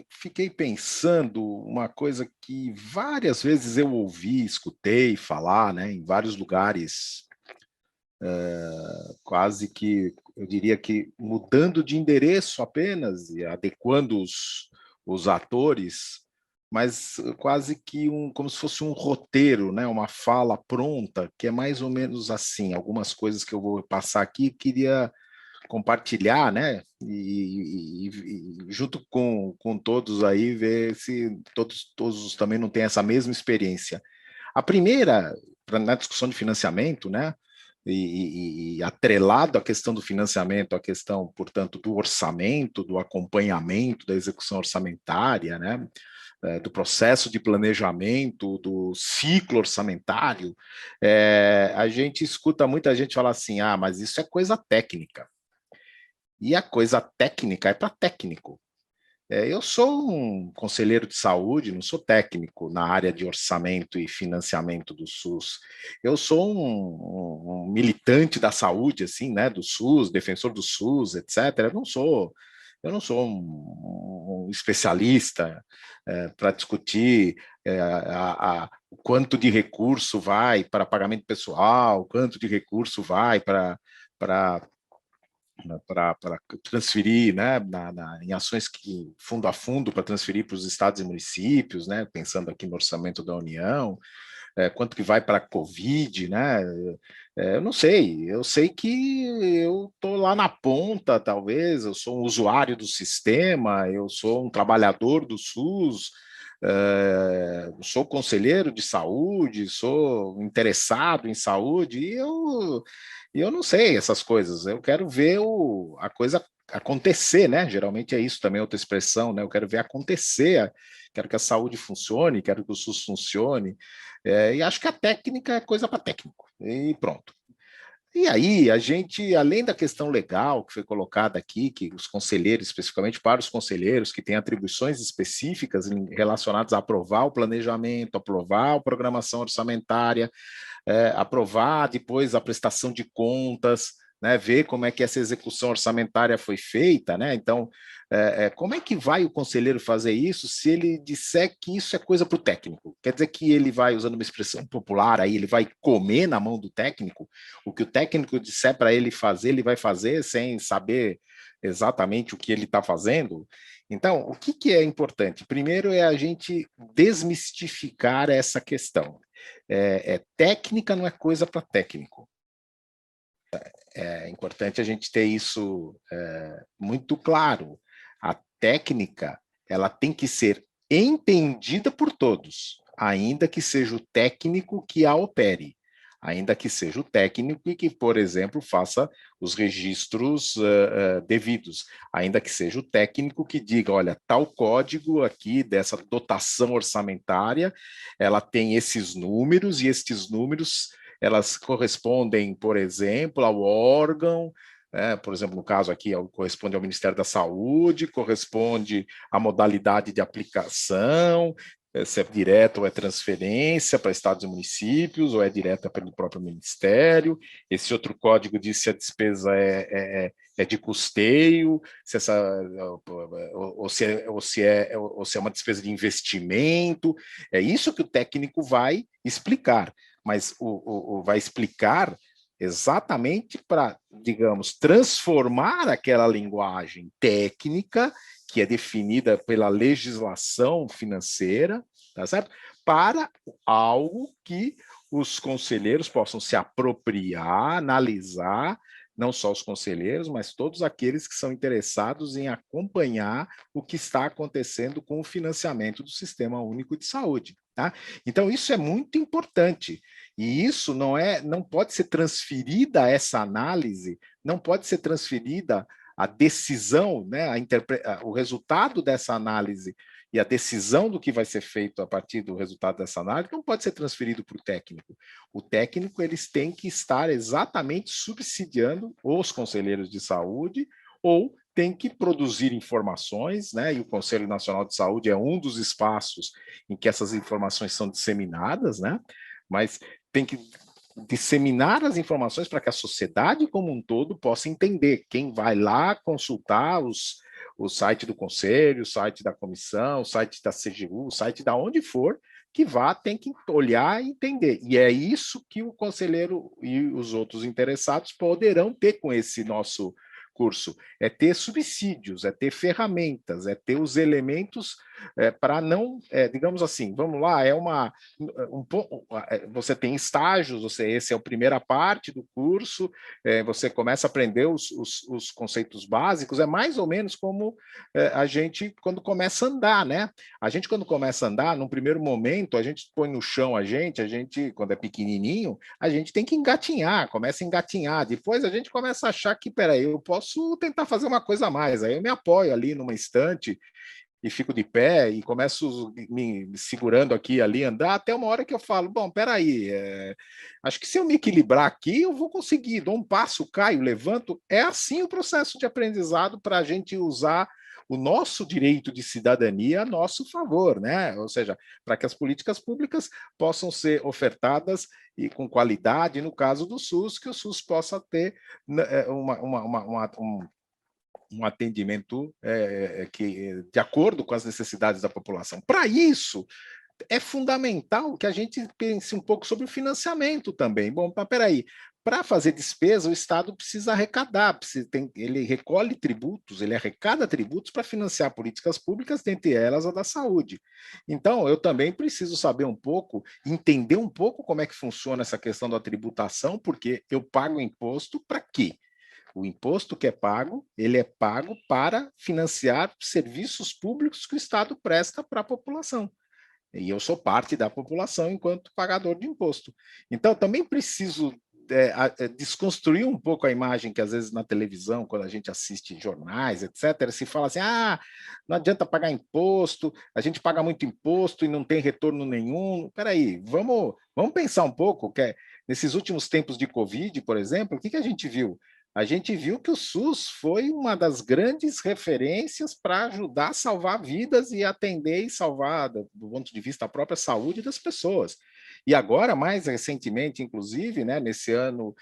fiquei pensando uma coisa que várias vezes eu ouvi, escutei falar, né, em vários lugares, quase que, eu diria que mudando de endereço apenas e adequando os atores, mas quase que como se fosse um roteiro, né, uma fala pronta, que é mais ou menos assim, algumas coisas que eu vou passar aqui, queria compartilhar, né? E junto com todos aí, ver se todos também não têm essa mesma experiência. A primeira, na discussão de financiamento, né? E atrelado à questão do financiamento, à questão, portanto, do orçamento, do acompanhamento da execução orçamentária, né? Do processo de planejamento, do ciclo orçamentário, a gente escuta muita gente falar assim: ah, mas isso é coisa técnica. E a coisa técnica é para técnico. Eu sou um conselheiro de saúde, não sou técnico na área de orçamento e financiamento do SUS. Eu sou um militante da saúde, assim, né, do SUS, defensor do SUS, etc. Eu não sou um especialista para discutir o quanto de recurso vai para pagamento pessoal, quanto de recurso vai para transferir, né, em ações que fundo a fundo para transferir para os estados e municípios, né, pensando aqui no orçamento da União, quanto que vai para a Covid, né? Eu não sei, eu sei que eu estou lá na ponta, talvez, eu sou um usuário do sistema, eu sou um trabalhador do SUS, sou conselheiro de saúde, sou interessado em saúde, e eu não sei essas coisas, eu quero ver a coisa acontecer, né? Geralmente é isso também, outra expressão, né? Eu quero ver acontecer, quero que a saúde funcione, quero que o SUS funcione, e acho que a técnica é coisa para técnico, e pronto. E aí, a gente, além da questão legal que foi colocada aqui, que os conselheiros, especificamente para os conselheiros, que têm atribuições específicas relacionadas a aprovar o planejamento, aprovar a programação orçamentária, aprovar depois a prestação de contas, né, ver como é que essa execução orçamentária foi feita, né? Então, como é que vai o conselheiro fazer isso se ele disser que isso é coisa para o técnico? Quer dizer que ele vai, usando uma expressão popular aí, ele vai comer na mão do técnico? O que o técnico disser para ele fazer, ele vai fazer sem saber exatamente o que ele está fazendo? Então, o que é importante? Primeiro é a gente desmistificar essa questão. Técnica não é coisa para técnico. É importante a gente ter isso muito claro. A técnica, ela tem que ser entendida por todos, ainda que seja o técnico que a opere, ainda que seja o técnico que, por exemplo, faça os registros devidos, ainda que seja o técnico que diga, olha, tal código aqui dessa dotação orçamentária, ela tem esses números e estes números elas correspondem, por exemplo, ao órgão, por exemplo, no caso aqui, corresponde ao Ministério da Saúde, corresponde à modalidade de aplicação, se é direto ou é transferência para estados e municípios, ou é direta pelo próprio Ministério. Esse outro código diz se a despesa é de custeio, se essa, ou se é uma despesa de investimento. É isso que o técnico vai explicar, mas vai explicar exatamente para, digamos, transformar aquela linguagem técnica que é definida pela legislação financeira, tá certo? Para algo que os conselheiros possam se apropriar, analisar, não só os conselheiros, mas todos aqueles que são interessados em acompanhar o que está acontecendo com o financiamento do Sistema Único de Saúde. Tá? Então, isso é muito importante. E isso não pode ser transferida, essa análise, não pode ser transferida a decisão, né, o resultado dessa análise e a decisão do que vai ser feito a partir do resultado dessa análise não pode ser transferido para o técnico. O técnico, eles têm que estar exatamente subsidiando os conselheiros de saúde ou tem que produzir informações, né? E o Conselho Nacional de Saúde é um dos espaços em que essas informações são disseminadas, né? Mas tem que disseminar as informações para que a sociedade como um todo possa entender. Quem vai lá consultar o site do Conselho, o site da comissão, o site da CGU, o site da onde for, que tem que olhar e entender. E é isso que o conselheiro e os outros interessados poderão ter com esse nosso curso, é ter subsídios, é ter ferramentas, é ter os elementos para não, digamos assim, vamos lá, você tem estágios, esse é a primeira parte do curso, você começa a aprender os conceitos básicos, é mais ou menos como a gente quando começa a andar, né? A gente quando começa a andar, num primeiro momento, a gente põe no chão a gente, quando é pequenininho, a gente tem que engatinhar, começa a engatinhar, depois a gente começa a achar que, peraí, eu posso tentar fazer uma coisa a mais, aí eu me apoio ali numa estante e fico de pé e começo me segurando aqui e ali, andar, até uma hora que eu falo, bom, peraí, acho que se eu me equilibrar aqui, eu vou conseguir, dou um passo, caio, levanto, é assim o processo de aprendizado para a gente usar o nosso direito de cidadania a nosso favor, né? Ou seja, para que as políticas públicas possam ser ofertadas e com qualidade, no caso do SUS, que o SUS possa ter um atendimento de acordo com as necessidades da população. Para isso, é fundamental que a gente pense um pouco sobre o financiamento também. Bom, mas peraí, para fazer despesa, o Estado precisa arrecadar, ele recolhe tributos, ele arrecada tributos para financiar políticas públicas, dentre elas a da saúde. Então, eu também preciso saber um pouco, entender um pouco como é que funciona essa questão da tributação, porque eu pago imposto para quê? O imposto que é pago, ele é pago para financiar serviços públicos que o Estado presta para a população. E eu sou parte da população enquanto pagador de imposto. Então, também preciso desconstruir um pouco a imagem que, às vezes, na televisão, quando a gente assiste jornais, etc., se fala assim, não adianta pagar imposto, a gente paga muito imposto e não tem retorno nenhum. Espera aí, vamos pensar um pouco, nesses últimos tempos de Covid, por exemplo, o que a gente viu? A gente viu que o SUS foi uma das grandes referências para ajudar a salvar vidas e atender e salvar, do ponto de vista da própria saúde das pessoas. E agora, mais recentemente, inclusive, né, nesse ano,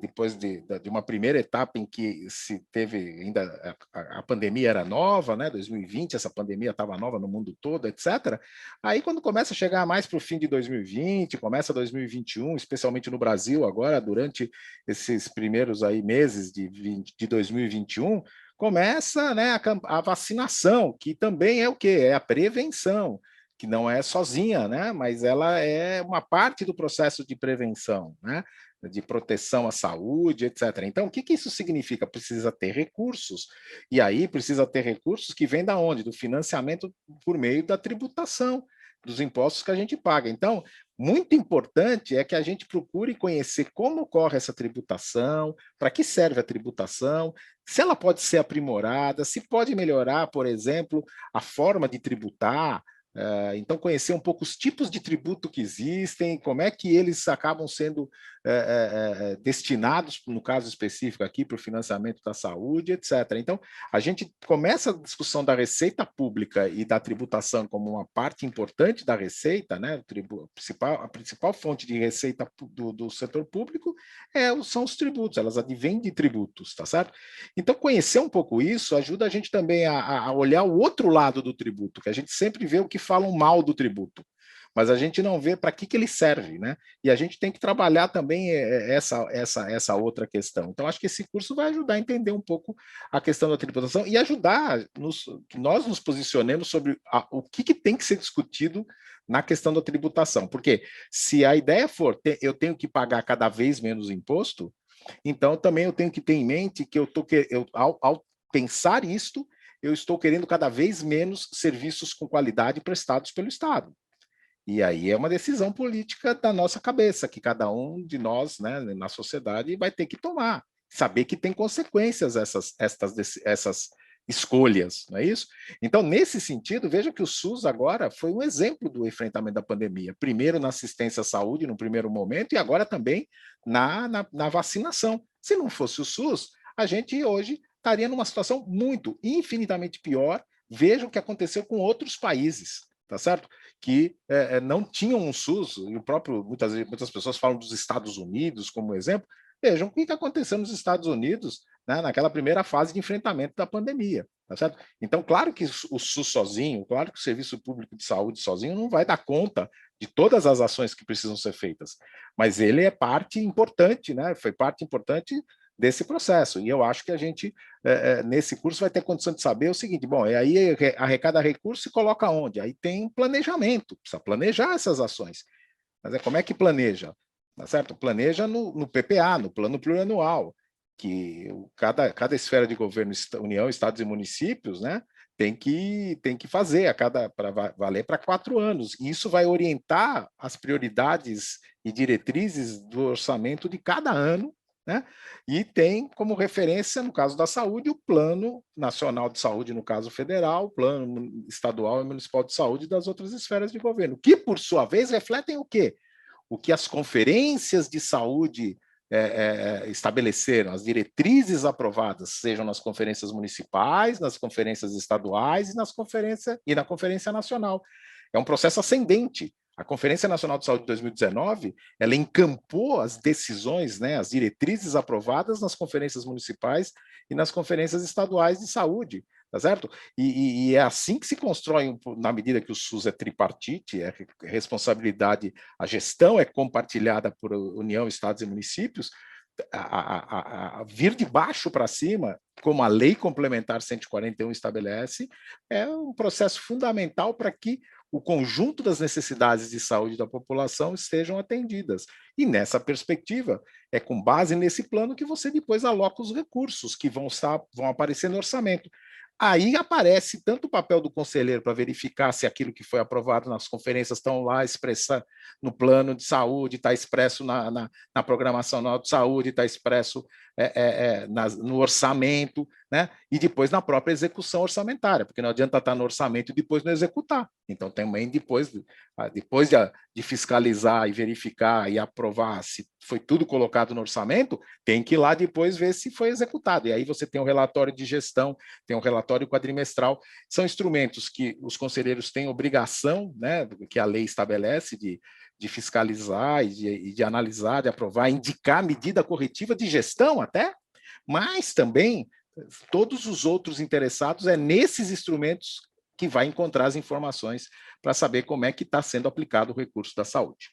depois de uma primeira etapa em que se teve ainda a pandemia era nova, né, 2020, essa pandemia estava nova no mundo todo, etc. Aí, quando começa a chegar mais para o fim de 2020, começa 2021, especialmente no Brasil, agora, durante esses primeiros aí meses de 2021, começa, né, a vacinação, que também é o quê? É a prevenção, que não é sozinha, né, mas ela é uma parte do processo de prevenção, né, de proteção à saúde, etc. Então, o que isso significa? Precisa ter recursos, e aí precisa ter recursos que vêm da onde? Do financiamento por meio da tributação, dos impostos que a gente paga. Então, muito importante é que a gente procure conhecer como ocorre essa tributação, para que serve a tributação, se ela pode ser aprimorada, se pode melhorar, por exemplo, a forma de tributar. Então, conhecer um pouco os tipos de tributo que existem, como é que eles acabam sendo destinados, no caso específico aqui, para o financiamento da saúde, etc. Então, a gente começa a discussão da receita pública e da tributação como uma parte importante da receita, né? A principal fonte de receita do setor público são os tributos, elas advêm de tributos, tá certo? Então, conhecer um pouco isso ajuda a gente também a olhar o outro lado do tributo, que a gente sempre vê o que falam mal do tributo, mas a gente não vê para que ele serve, né? E a gente tem que trabalhar também essa outra questão. Então, acho que esse curso vai ajudar a entender um pouco a questão da tributação e ajudar que nós nos posicionemos sobre o que tem que ser discutido na questão da tributação. Porque se a ideia for eu tenho que pagar cada vez menos imposto, então também eu tenho que ter em mente que ao pensar isto, eu estou querendo cada vez menos serviços com qualidade prestados pelo Estado. E aí é uma decisão política da nossa cabeça, que cada um de nós, né, na sociedade, vai ter que tomar. Saber que tem consequências essas escolhas, não é isso? Então, nesse sentido, veja que o SUS agora foi um exemplo do enfrentamento da pandemia. Primeiro na assistência à saúde, no primeiro momento, e agora também na vacinação. Se não fosse o SUS, a gente hoje estaria numa situação infinitamente pior. Veja o que aconteceu com outros países, tá certo? Que não tinham um SUS, e muitas pessoas falam dos Estados Unidos como exemplo. Vejam o que aconteceu nos Estados Unidos né, naquela primeira fase de enfrentamento da pandemia. Tá certo? Então, claro que o SUS sozinho, claro que o Serviço Público de Saúde sozinho não vai dar conta de todas as ações que precisam ser feitas, mas ele é parte importante, né? Foi parte importante desse processo. E eu acho que a gente, nesse curso, vai ter condição de saber o seguinte: bom, aí arrecada recurso e coloca onde? Aí tem planejamento, precisa planejar essas ações. Mas como é que planeja? Tá certo? Planeja no PPA, no Plano Plurianual, que cada esfera de governo, União, Estados e municípios, né, tem que fazer para valer para 4 anos. E isso vai orientar as prioridades e diretrizes do orçamento de cada ano, né? E tem como referência, no caso da saúde, o Plano Nacional de Saúde, no caso federal, o Plano Estadual e Municipal de Saúde das outras esferas de governo, que, por sua vez, refletem o quê? O que as conferências de saúde estabeleceram, as diretrizes aprovadas, sejam nas conferências municipais, nas conferências estaduais e na Conferência Nacional. É um processo ascendente. A Conferência Nacional de Saúde de 2019, ela encampou as decisões, né, as diretrizes aprovadas nas conferências municipais e nas conferências estaduais de saúde, tá certo? E é assim que se constrói, na medida que o SUS é tripartite, é responsabilidade, a gestão é compartilhada por União, Estados e municípios, a vir de baixo para cima, como a Lei Complementar 141 estabelece, é um processo fundamental para que o conjunto das necessidades de saúde da população estejam atendidas. E nessa perspectiva, é com base nesse plano que você depois aloca os recursos que vão aparecer no orçamento. Aí aparece tanto o papel do conselheiro para verificar se aquilo que foi aprovado nas conferências estão lá expressa no plano de saúde, está expresso na programação nacional de saúde, está expresso no orçamento, né? E depois na própria execução orçamentária, porque não adianta estar no orçamento e depois não executar. Então, também depois de fiscalizar e verificar e aprovar se foi tudo colocado no orçamento, tem que ir lá depois ver se foi executado. E aí você tem um relatório de gestão, tem um relatório quadrimestral, são instrumentos que os conselheiros têm obrigação, né, que a lei estabelece de fiscalizar e de analisar, de aprovar, indicar medida corretiva de gestão até, mas também todos os outros interessados é nesses instrumentos que vai encontrar as informações para saber como é que está sendo aplicado o recurso da saúde.